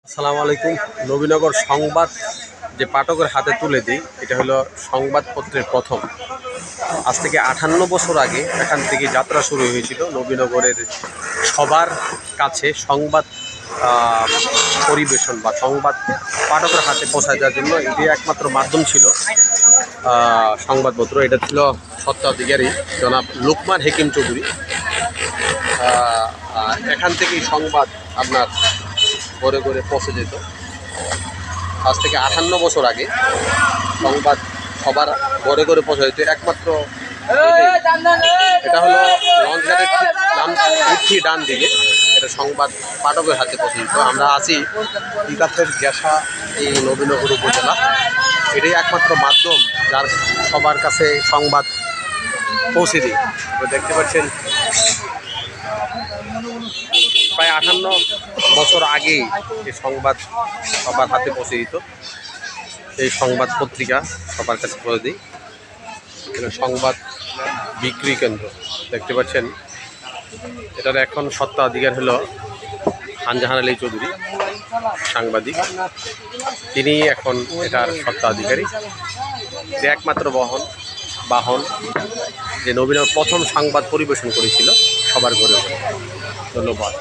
আসসালামু আলাইকুম। নবীনগর সংবাদ যে পাঠকের হাতে তুলে দিই, এটা হলো সংবাদপত্রের প্রথম। আজ থেকে 58 বছর আগে এখান থেকে যাত্রা শুরু হয়েছিল নবীনগরের সবার কাছে সংবাদ পরিবেশন বা সংবাদ পাঠকের হাতে পৌঁছায় দেওয়ার জন্য এটি একমাত্র মাধ্যম ছিল সংবাদপত্র। এটা ছিল স্বত্বাধিকারী জনাব লোকমান হেকিম চৌধুরী। এখান থেকেই সংবাদ আপনার ঘরে ঘরে পৌঁছে যেত। আজ থেকে 58 বছর আগে সংবাদ সবার ঘরে ঘরে পৌঁছে যেত একমাত্র। এটা হলো লঞ্চঘাটের ঠিক ডান দিকে, এটা সংবাদ পাঠকের হাতে পৌঁছে যেত। আমরা আছি বিকাশের গ্যাসা, এই নবীনগর উপজেলা। এটাই একমাত্র মাধ্যম যার সবার কাছে সংবাদ পৌঁছে দিই। দেখতে পাচ্ছেন প্রায় 58 বছর আগেই এই সংবাদ সবার হাতে পৌঁছে দিত। এই সংবাদ পত্রিকা সবার কাছে পৌঁছে দিই। সংবাদ বিক্রি কেন্দ্র দেখতে পাচ্ছেন, এটার এখন স্বত্বাধিকার হলো আনজাহান আলী চৌধুরী, সাংবাদিক। তিনি এখন এটার স্বত্বাধিকারী। যে একমাত্র বাহন যে নবীনগর প্রথম সংবাদ পরিবেশন করেছিল সবার ঘরে। ধন্যবাদ।